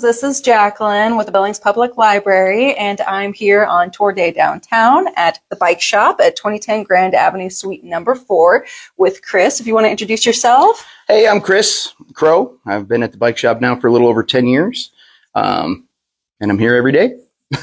This is Jacqueline with the Billings Public Library, and I'm here on tour day downtown at the bike shop at 2010 Grand Avenue, Suite number 4 with Chris. If you want to introduce yourself. Hey, I'm Chris Crow. I've been at the bike shop now for a little over 10 years, and I'm here every day.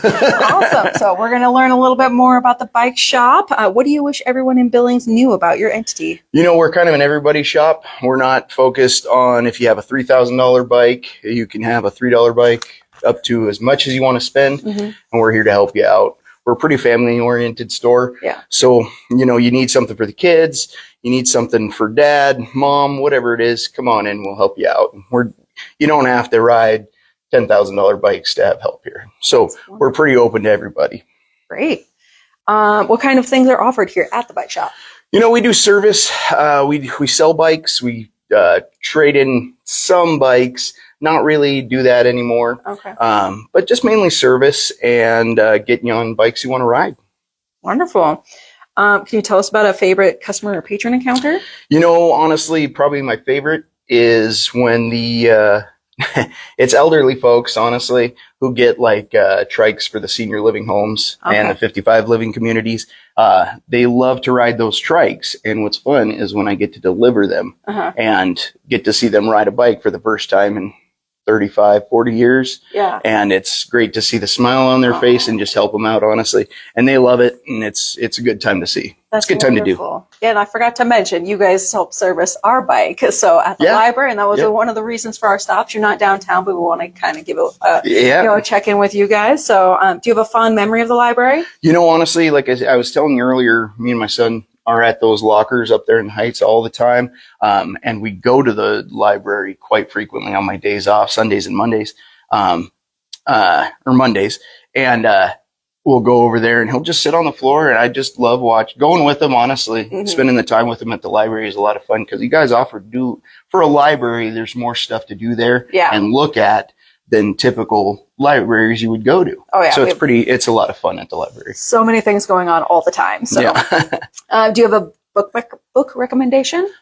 Awesome. So we're going to learn a little bit more about the bike shop. What do you wish everyone in Billings knew about your entity? You know, we're kind of an everybody shop. We're not focused on if you have a $3,000 bike, you can have a $3 bike up to as much as you want to spend, and we're here to help you out. We're a pretty family-oriented store. Yeah. So, you know, you need something for the kids, you need something for dad, mom, whatever it is, come on in, we'll help you out. You don't have to ride $10,000 bikes to have help here. So we're pretty open to everybody. Great. What kind of things are offered here at the bike shop? You know, we do service. We sell bikes. We trade in some bikes. Not really do that anymore. Okay. But just mainly service and getting you on bikes you want to ride. Wonderful. Can you tell us about a favorite customer or patron encounter? You know, honestly, probably my favorite is when it's elderly folks, honestly, who get like trikes for the senior living homes and the 55 living communities. They love to ride those trikes. And what's fun is when I get to deliver them and get to see them ride a bike for the first time in 35, 40 years. Yeah. And it's great to see the smile on their face and just help them out, honestly. And they love it. And it's a good time to see. That's it's a good time to do. Yeah, and I forgot to mention, you guys help service our bike. So at the library, and that was one of the reasons for our stops. You're not downtown, but we want to kind of give a check in with you guys. So do you have a fond memory of the library? You know, honestly, like I was telling you earlier, me and my son are at those lockers up there in the Heights all the time. And we go to the library quite frequently on my days off, Sundays and Mondays, or Mondays. And we'll go over there and he'll just sit on the floor. And I just love going with him, honestly. Spending the time with him at the library is a lot of fun because you guys for a library, there's more stuff to do there and look at than typical libraries you would go to. Oh, yeah. So it's a lot of fun at the library. So many things going on all the time. So, do you have a book recommendation?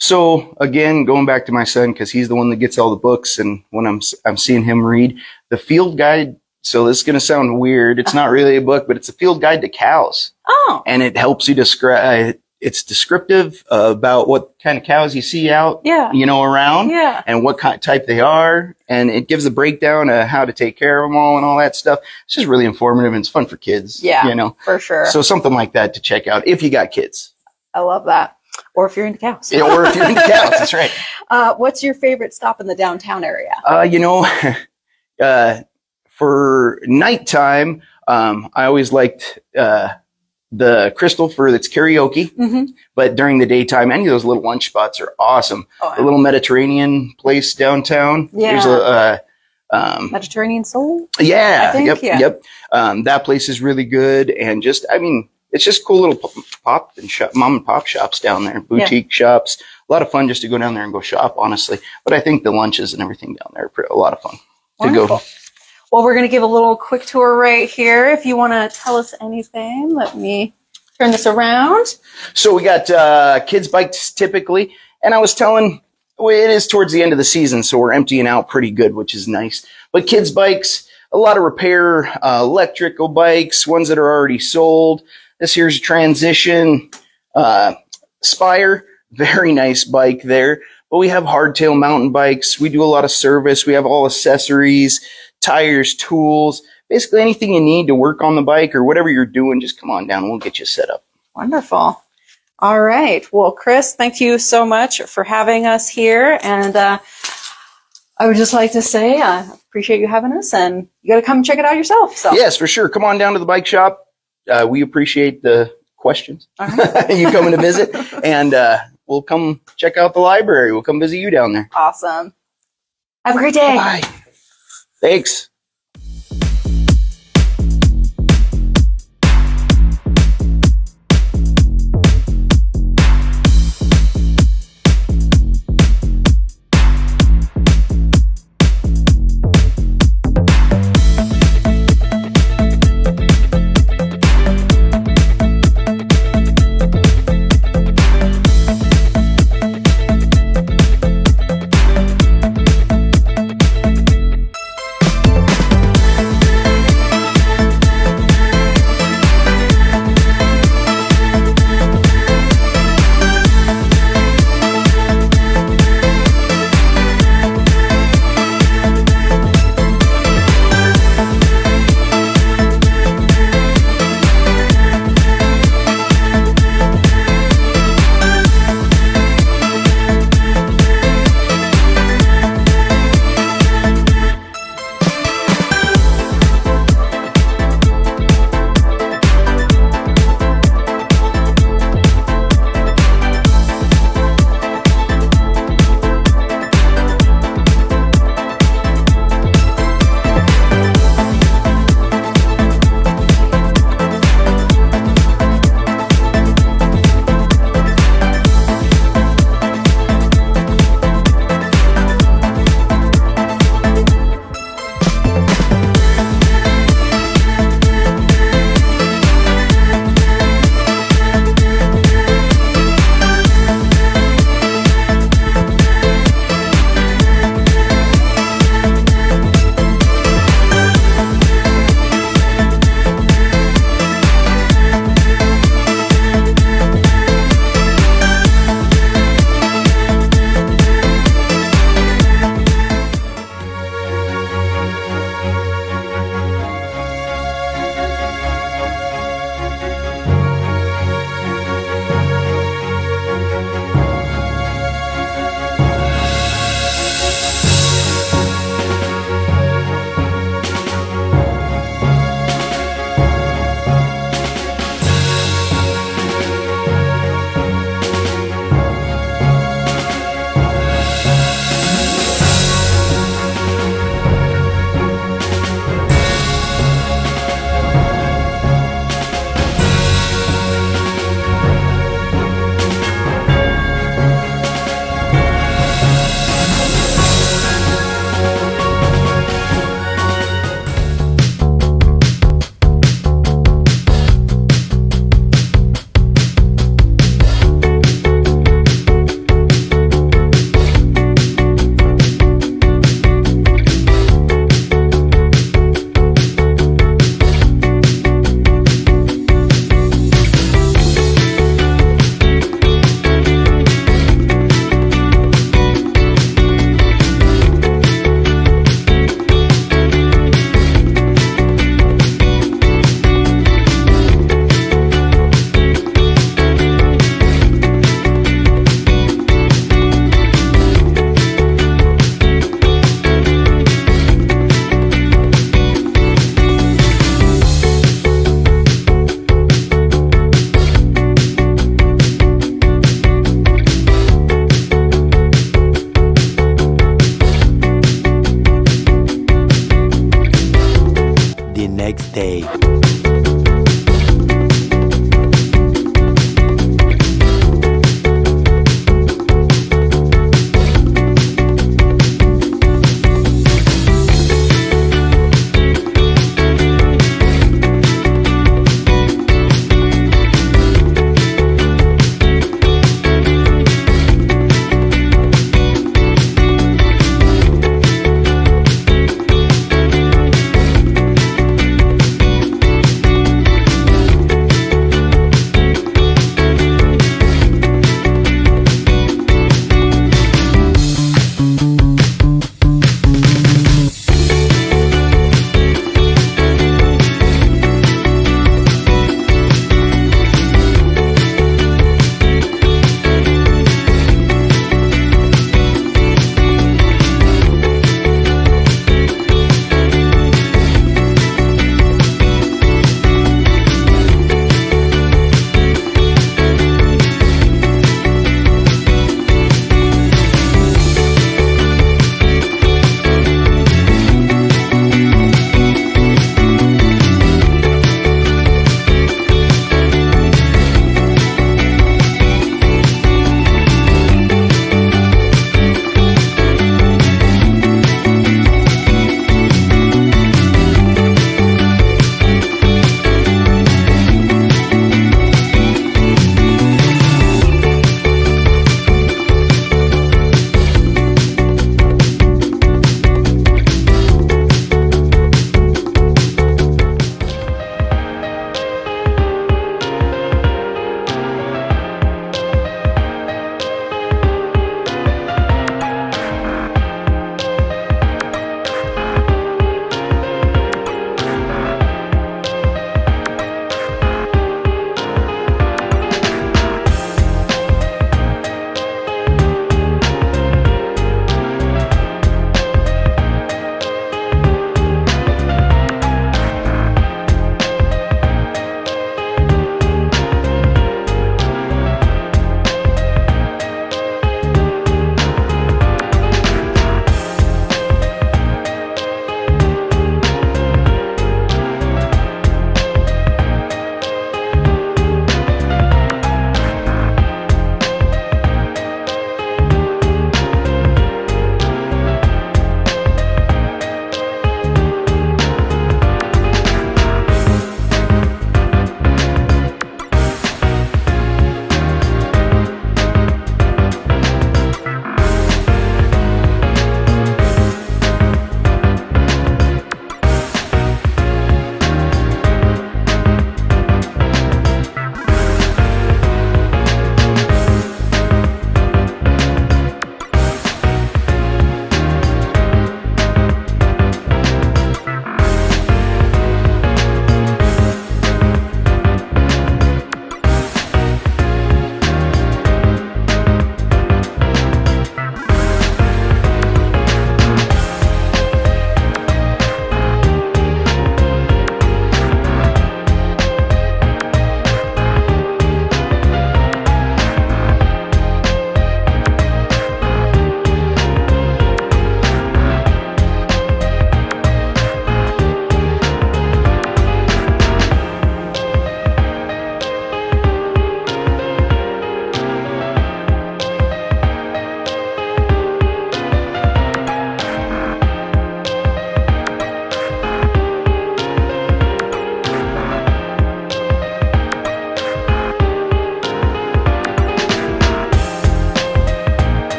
So again, going back to my son, because he's the one that gets all the books, and when I'm seeing him read the field guide. So this is going to sound weird. It's not really a book, but it's a field guide to cows. Oh. And it helps you describe. It's descriptive about what kind of cows you see out, around, and what kind of type they are. And it gives a breakdown of how to take care of them all and all that stuff. It's just really informative and it's fun for kids. Yeah, for sure. So something like that to check out if you got kids. I love that. Or if you're into cows. Yeah, or if you're into cows, that's right. What's your favorite stop in the downtown area? For nighttime, I always liked the Crystal for its karaoke, but during the daytime, any of those little lunch spots are awesome. The little Mediterranean place downtown. Yeah. There's Mediterranean Soul? Yeah. I think, yep. That place is really good. And it's just cool little mom and pop shops down there, boutique shops. A lot of fun just to go down there and go shop, honestly. But I think the lunches and everything down there are a lot of fun to go. Well, we're going to give a little quick tour right here. If you want to tell us anything, let me turn this around. So we got kids' bikes typically. And I was telling, it is towards the end of the season, so we're emptying out pretty good, which is nice. But kids' bikes, a lot of repair, electrical bikes, ones that are already sold. This here's a Transition Spire. Very nice bike there. But we have hardtail mountain bikes. We do a lot of service. We have all accessories, tires, tools, basically anything you need to work on the bike or whatever you're doing, just come on down. We'll get you set up. Wonderful. All right. Well, Chris, thank you so much for having us here. And I would just like to say, I appreciate you having us, and you got to come check it out yourself. So. Yes, for sure. Come on down to the bike shop. We appreciate the questions. All right. You coming to visit, and we'll come check out the library. We'll come visit you down there. Awesome. Have a great day. Bye. Thanks.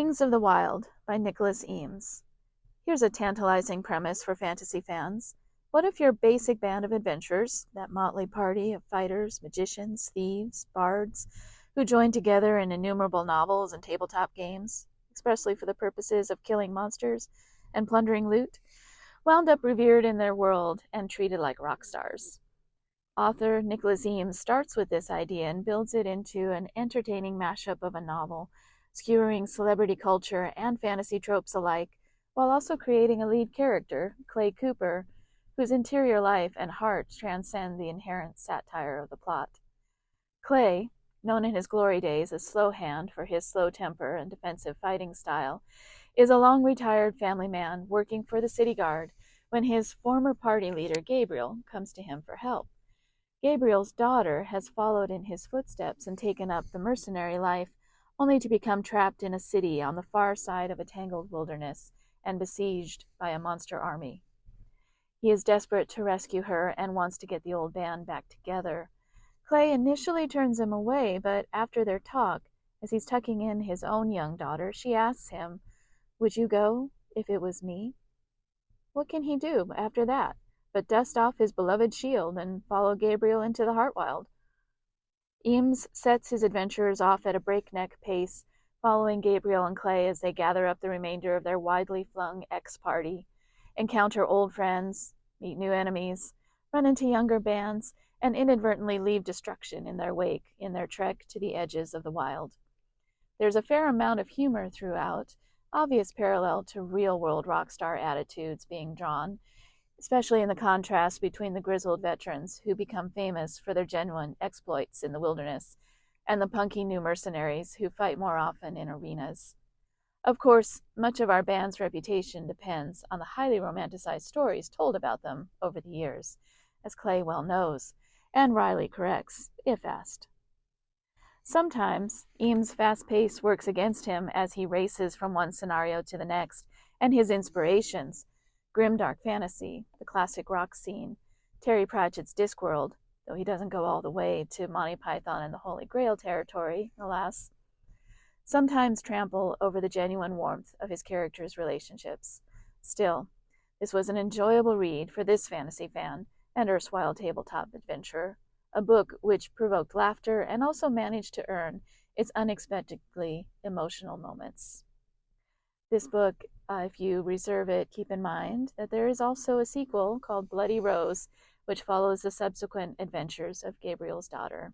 Kings of the Wild by Nicholas Eames. Here's a tantalizing premise for fantasy fans. What if your basic band of adventurers, that motley party of fighters, magicians, thieves, bards, who join together in innumerable novels and tabletop games, expressly for the purposes of killing monsters and plundering loot, wound up revered in their world and treated like rock stars? Author Nicholas Eames starts with this idea and builds it into an entertaining mashup of a novel, skewering celebrity culture and fantasy tropes alike, while also creating a lead character, Clay Cooper, whose interior life and heart transcend the inherent satire of the plot. Clay, known in his glory days as Slow Hand for his slow temper and defensive fighting style, is a long-retired family man working for the city guard when his former party leader, Gabriel, comes to him for help. Gabriel's daughter has followed in his footsteps and taken up the mercenary life, only to become trapped in a city on the far side of a tangled wilderness and besieged by a monster army. He is desperate to rescue her and wants to get the old band back together. Clay initially turns him away, but after their talk, as he's tucking in his own young daughter, she asks him, "Would you go if it was me?" What can he do after that but dust off his beloved shield and follow Gabriel into the Heartwild? Eames sets his adventurers off at a breakneck pace, following Gabriel and Clay as they gather up the remainder of their widely flung ex-party, encounter old friends, meet new enemies, run into younger bands, and inadvertently leave destruction in their wake in their trek to the edges of the wild. There's a fair amount of humor throughout, obvious parallel to real-world rock star attitudes being drawn, especially in the contrast between the grizzled veterans who become famous for their genuine exploits in the wilderness and the punky new mercenaries who fight more often in arenas. Of course, much of our band's reputation depends on the highly romanticized stories told about them over the years, as Clay well knows, and Riley corrects, if asked. Sometimes, Eames' fast pace works against him as he races from one scenario to the next, and his inspirations, grimdark fantasy, the classic rock scene, Terry Pratchett's Discworld, though he doesn't go all the way to Monty Python and the Holy Grail territory, alas, sometimes trample over the genuine warmth of his characters' relationships. Still, this was an enjoyable read for this fantasy fan and erstwhile tabletop adventurer, a book which provoked laughter and also managed to earn its unexpectedly emotional moments. This book, if you reserve it, keep in mind that there is also a sequel called Bloody Rose, which follows the subsequent adventures of Gabriel's daughter.